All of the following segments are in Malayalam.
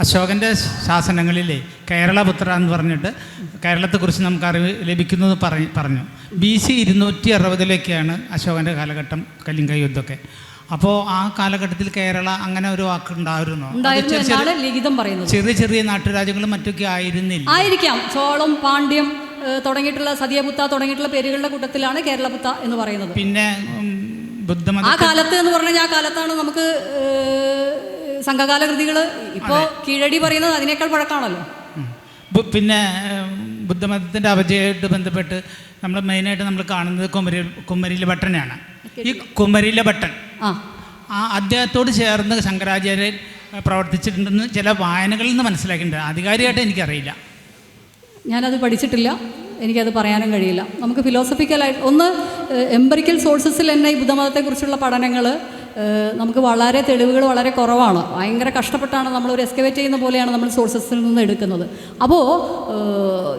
അശോകൻ്റെ ശാസനങ്ങളിലെ കേരളപുത്ര എന്ന് പറഞ്ഞിട്ട് കേരളത്തെക്കുറിച്ച് നമുക്ക് അറിവ് ലഭിക്കുന്നത് പറഞ്ഞു. BC 260 അശോകൻ്റെ കാലഘട്ടം, കലിംഗ യുദ്ധമൊക്കെ. അപ്പോൾ ആ കാലഘട്ടത്തിൽ കേരള അങ്ങനെ ഒരു വാക്ക് ഉണ്ടായിരുന്നോ? ലിഖിതം പറയുന്നത് ചെറിയ ചെറിയ നാട്ടുരാജ്യങ്ങളും മറ്റൊക്കെ ആയിരുന്നില്ല. ആയിരിക്കാം. ചോളം, പാണ്ഡ്യം തുടങ്ങിയിട്ടുള്ള, സതിയപുത്ത തുടങ്ങിയിട്ടുള്ള പേരുകളുടെ കൂട്ടത്തിലാണ് കേരളപുത്ത എന്ന് പറയുന്നത്. പിന്നെ ബുദ്ധമത ആ കാലത്ത് എന്ന് പറഞ്ഞാൽ ആ കാലത്താണ് നമുക്ക് സംഘകാല കൃതികൾ. ഇപ്പോൾ കീഴടി പറയുന്നത് അതിനേക്കാൾ പഴക്കമാണല്ലോ. പിന്നെ ബുദ്ധമതത്തിൻ്റെ അപജയമായിട്ട് ബന്ധപ്പെട്ട് നമ്മൾ മെയിനായിട്ട് നമ്മൾ കാണുന്നത് കുമരിയിലെ ഭട്ടനെയാണ്. ഈ കുമരിയിലെ ഭട്ടൻ അദ്ദേഹത്തോട് ചേർന്ന് ശങ്കരാചാര്യൻ പ്രവർത്തിച്ചിട്ടുണ്ടെന്ന് ചില വായനകളിൽ നിന്ന് മനസ്സിലാക്കിയിട്ടുണ്ട്. ആധികാരികമായിട്ട് എനിക്കറിയില്ല, ഞാനത് പഠിച്ചിട്ടില്ല, എനിക്കത് പറയാനും കഴിയില്ല. നമുക്ക് ഫിലോസഫിക്കലായിട്ട് ഒന്ന് എംപറിക്കൽ സോഴ്സസിൽ തന്നെ ഈ ബുദ്ധമതത്തെക്കുറിച്ചുള്ള പഠനങ്ങൾ നമുക്ക് വളരെ തെളിവുകൾ വളരെ കുറവാണ്. ഭയങ്കര കഷ്ടപ്പെട്ടാണ് നമ്മളൊരു എക്സ്കവേറ്റ് ചെയ്യുന്ന പോലെയാണ് നമ്മൾ സോഴ്സസിൽ നിന്ന് എടുക്കുന്നത്. അപ്പോൾ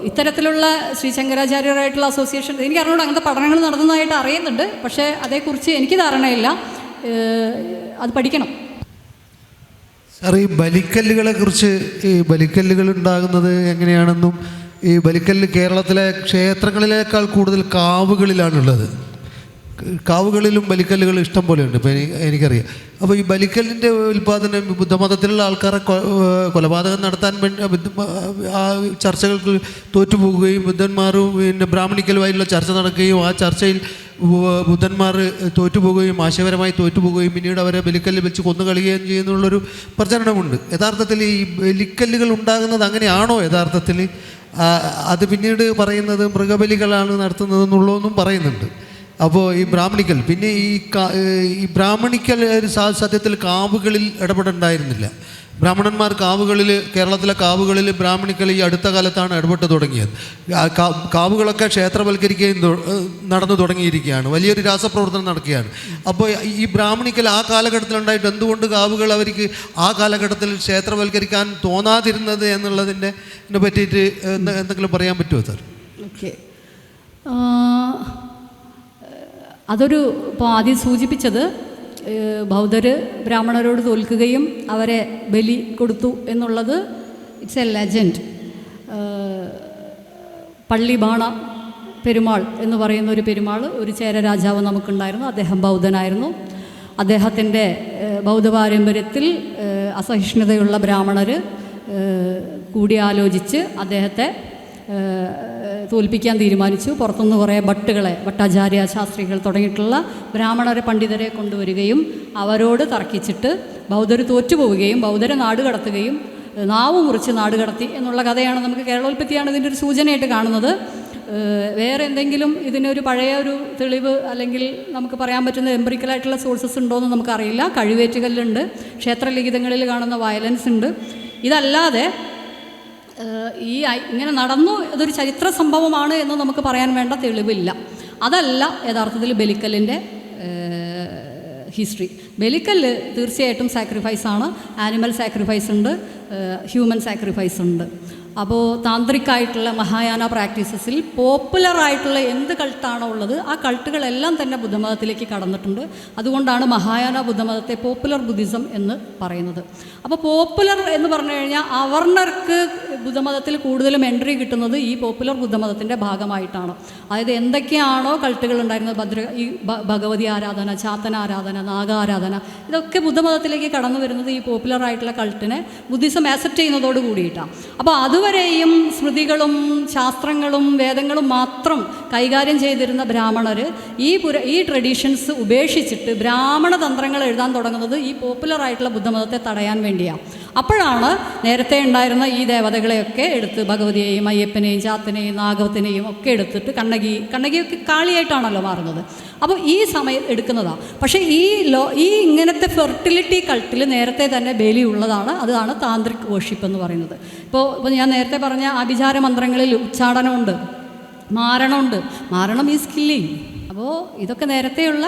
ഇത്തരത്തിലുള്ള ശ്രീ ശങ്കരാചാര്യരായിട്ടുള്ള അസോസിയേഷൻ എനിക്ക് അറിഞ്ഞുകൊണ്ട് അങ്ങനത്തെ പഠനങ്ങൾ നടന്നതായിട്ട് അറിയുന്നുണ്ട്. പക്ഷേ അതേക്കുറിച്ച് എനിക്ക് ധാരണയില്ല, അത് പഠിക്കണം. സാർ, ഈ ബലിക്കല്ലുകളെ കുറിച്ച്, ഈ ബലിക്കല്ലുകൾ ഉണ്ടാകുന്നത് എങ്ങനെയാണെന്നും, ഈ ബലിക്കല്ല് കേരളത്തിലെ ക്ഷേത്രങ്ങളിലേക്കാൾ കൂടുതൽ കാവുകളിലാണുള്ളത്. കാവുകളിലും ബലിക്കല്ലുകൾ ഇഷ്ടം പോലെയുണ്ട്, ഇപ്പോൾ എനിക്കറിയാം. അപ്പോൾ ഈ ബലിക്കല്ലിൻ്റെ ഉൽപ്പാദനം ബുദ്ധമതത്തിലുള്ള ആൾക്കാരെ കൊലപാതകം നടത്താൻ വേണ്ടി ആ ചർച്ചകൾക്ക് തോറ്റുപോകുകയും ബുദ്ധന്മാരും പിന്നെ ബ്രാഹ്മണിക്കലുമായിട്ടുള്ള ചർച്ച നടക്കുകയും ആ ചർച്ചയിൽ ബുദ്ധന്മാർ തോറ്റുപോകുകയും ആശയപരമായി തോറ്റുപോകുകയും പിന്നീട് അവരെ ബലിക്കല്ല് വെച്ച് കൊന്നുകളയുകയും ചെയ്യുന്നുള്ളൊരു പ്രചരണമുണ്ട്. യഥാർത്ഥത്തിൽ ഈ ബലിക്കല്ലുകൾ ഉണ്ടാകുന്നത് അങ്ങനെയാണോ? യഥാർത്ഥത്തിൽ അത് പിന്നീട് പറയുന്നത് മൃഗബലികളാണ് നടത്തുന്നതെന്നുള്ളതൊന്നും പറയുന്നുണ്ട്. അപ്പോൾ ഈ ബ്രാഹ്മണിക്കൽ, പിന്നെ ഈ ബ്രാഹ്മണിക്കൽ സത്യത്തിൽ കാവുകളിൽ ഇടപെടണ്ടായിരുന്നില്ല. ബ്രാഹ്മണന്മാർ കാവുകളിൽ, കേരളത്തിലെ കാവുകളിൽ ബ്രാഹ്മണിക്കൽ ഈ അടുത്ത കാലത്താണ് ഇടപെട്ട് തുടങ്ങിയത്. കാവുകളൊക്കെ ക്ഷേത്രവൽക്കരിക്കുകയും നടന്നു തുടങ്ങിയിരിക്കുകയാണ്. വലിയൊരു രാസപ്രവർത്തനം നടക്കുകയാണ്. അപ്പോൾ ഈ ബ്രാഹ്മണിക്കൽ ആ കാലഘട്ടത്തിലുണ്ടായിട്ട് എന്തുകൊണ്ട് കാവുകൾ അവർക്ക് ആ കാലഘട്ടത്തിൽ ക്ഷേത്രവൽക്കരിക്കാൻ തോന്നാതിരുന്നത് എന്നുള്ളതിനെ പറ്റിയിട്ട് എന്തെങ്കിലും പറയാൻ പറ്റുമോ സാർ? ഓക്കെ, അതൊരു ഇപ്പോൾ ആദ്യം സൂചിപ്പിച്ചത് ബൗദ്ധർ ബ്രാഹ്മണരോട് തോൽക്കുകയും അവരെ ബലി കൊടുത്തു എന്നുള്ളത് ഇറ്റ്സ് എ ലെജൻഡ്. പള്ളിബാണ പെരുമാൾ എന്ന് പറയുന്ന ഒരു പെരുമാൾ, ഒരു ചേര രാജാവ് നമുക്കുണ്ടായിരുന്നു. അദ്ദേഹം ബൗദ്ധനായിരുന്നു. അദ്ദേഹത്തിൻ്റെ ബൗദ്ധ പാരമ്പര്യത്തിൽ അസഹിഷ്ണുതയുള്ള ബ്രാഹ്മണർ കൂടിയാലോചിച്ച് അദ്ദേഹത്തെ തോൽപ്പിക്കാൻ തീരുമാനിച്ചു. പുറത്തുനിന്ന് കുറേ ഭട്ടാചാര്യ ശാസ്ത്രികൾ തുടങ്ങിയിട്ടുള്ള ബ്രാഹ്മണരെ പണ്ഡിതരെ കൊണ്ടുവരികയും അവരോട് തർക്കിച്ചിട്ട് ബൗദ്ധർ തോറ്റുപോവുകയും ബൗദ്ധരെ നാട് കടത്തുകയും നാവ് മുറിച്ച് നാട് കടത്തി എന്നുള്ള കഥയാണ് നമുക്ക് കേരളോൽപ്പത്തിയാണ് ഇതിൻ്റെ ഒരു സൂചനയായിട്ട് കാണുന്നത്. വേറെ എന്തെങ്കിലും ഇതിനൊരു പഴയ ഒരു തെളിവ് അല്ലെങ്കിൽ നമുക്ക് പറയാൻ പറ്റുന്ന എംപറിക്കലായിട്ടുള്ള സോഴ്സസ് ഉണ്ടോയെന്ന് നമുക്കറിയില്ല. കഴിവേറ്റുകല്ലുണ്ട്, ക്ഷേത്രലിഖിതങ്ങളിൽ കാണുന്ന വയലൻസ് ഉണ്ട്. ഇതല്ലാതെ ഇങ്ങനെ നടന്നു, ഇതൊരു ചരിത്ര സംഭവമാണ് എന്ന് നമുക്ക് പറയാൻ വേണ്ട തെളിവില്ല. അതല്ല യഥാർത്ഥത്തിൽ ബലിക്കല്ലിൻ്റെ ഹിസ്റ്ററി. ബലിക്കല്ല് തീർച്ചയായിട്ടും സാക്രിഫൈസാണ്. ആനിമൽ സാക്രിഫൈസ് ഉണ്ട്, ഹ്യൂമൻ സാക്രിഫൈസ് ഉണ്ട്. അപ്പോൾ താന്ത്രിക്കായിട്ടുള്ള മഹായാന പ്രാക്ടീസസിൽ പോപ്പുലറായിട്ടുള്ള എന്ത് കൾട്ടാണോ ഉള്ളത് ആ കൾട്ടുകളെല്ലാം തന്നെ ബുദ്ധമതത്തിലേക്ക് കടന്നിട്ടുണ്ട്. അതുകൊണ്ടാണ് മഹായാന ബുദ്ധമതത്തെ പോപ്പുലർ ബുദ്ധിസം എന്ന് പറയുന്നത്. അപ്പോൾ പോപ്പുലർ എന്ന് പറഞ്ഞു കഴിഞ്ഞാൽ അവർണർക്ക് ബുദ്ധമതത്തിൽ കൂടുതലും എൻട്രി കിട്ടുന്നത് ഈ പോപ്പുലർ ബുദ്ധമതത്തിൻ്റെ ഭാഗമായിട്ടാണ്. അതായത് എന്തൊക്കെയാണോ കൾട്ടുകൾ ഉണ്ടായിരുന്നത്, ഈ ഭഗവതി ആരാധന, ചാത്തന ആരാധന, നാഗാരാധന, ഇതൊക്കെ ബുദ്ധമതത്തിലേക്ക് കടന്നു വരുന്നത് ഈ പോപ്പുലറായിട്ടുള്ള കൾട്ടിനെ ബുദ്ധിസം ആക്സെപ്റ്റ് ചെയ്യുന്നതോട് കൂടിയിട്ടാണ്. അപ്പോൾ അതുവരെയും സ്മൃതികളും ശാസ്ത്രങ്ങളും വേദങ്ങളും മാത്രം കൈകാര്യം ചെയ്തിരുന്ന ബ്രാഹ്മണർ ഈ ട്രഡീഷൻസ് ഉപേക്ഷിച്ചിട്ട് ബ്രാഹ്മണ തന്ത്രങ്ങൾ എഴുതാൻ തുടങ്ങുന്നത് ഈ പോപ്പുലറായിട്ടുള്ള ബുദ്ധമതത്തെ തടയാൻ വേണ്ടിയാണ്. അപ്പോഴാണ് നേരത്തെ ഉണ്ടായിരുന്ന ഈ ദേവതകളെയൊക്കെ എടുത്ത് ഭഗവതിയെയും അയ്യപ്പനെയും ചാത്തനെയും നാഗവത്തിനെയും ഒക്കെ എടുത്തിട്ട് കണ്ണകിയൊക്കെ കാളിയായിട്ടാണല്ലോ മാറുന്നത്. അപ്പോൾ ഈ സമയം എടുക്കുന്നതാണ്. പക്ഷേ ഈ ഇങ്ങനത്തെ ഫെർട്ടിലിറ്റി കൾട്ടിൽ നേരത്തെ തന്നെ ബലി ഉള്ളതാണ്. അതാണ് താന്ത്രിക് വർഷിപ്പ് എന്ന് പറയുന്നത്. ഇപ്പോൾ ഞാൻ നേരത്തെ പറഞ്ഞ ആഭിചാര മന്ത്രങ്ങളിൽ ഉച്ചാടനമുണ്ട്, മാരണമുണ്ട്. മാരണം ഈസ് കില്ലിങ്. അപ്പോൾ ഇതൊക്കെ നേരത്തെയുള്ള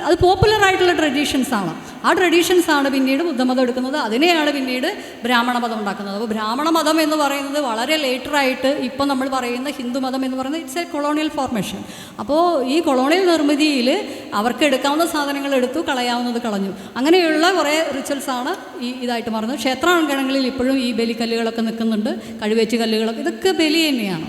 അത് പോപ്പുലറായിട്ടുള്ള ട്രഡീഷൻസാണ്. ആ ട്രഡീഷൻസാണ് പിന്നീട് ബുദ്ധമതം എടുക്കുന്നത്, അതിനെയാണ് പിന്നീട് ബ്രാഹ്മണ മതം ഉണ്ടാക്കുന്നത്. അപ്പോൾ ബ്രാഹ്മണ മതം എന്ന് പറയുന്നത് വളരെ ലേറ്ററായിട്ട് ഇപ്പോൾ നമ്മൾ പറയുന്ന ഹിന്ദു മതം എന്ന് പറയുന്നത് ഇറ്റ്സ് എ കൊളോണിയൽ ഫോർമേഷൻ. അപ്പോൾ ഈ കൊളോണിയൽ നിർമ്മിതിയിൽ അവർക്ക് എടുക്കാവുന്ന സാധനങ്ങൾ എടുത്തു, കളയാവുന്നത് കളഞ്ഞു. അങ്ങനെയുള്ള കുറേ റിച്വൽസാണ് ഇതായിട്ട് മാറുന്നത്. ക്ഷേത്രാങ്കണങ്ങളിൽ ഇപ്പോഴും ഈ ബലിക്കല്ലുകളൊക്കെ നിൽക്കുന്നുണ്ട്, കഴുവേറ്റ് കല്ലുകളൊക്കെ, ഇതൊക്കെ ബലി തന്നെയാണ്.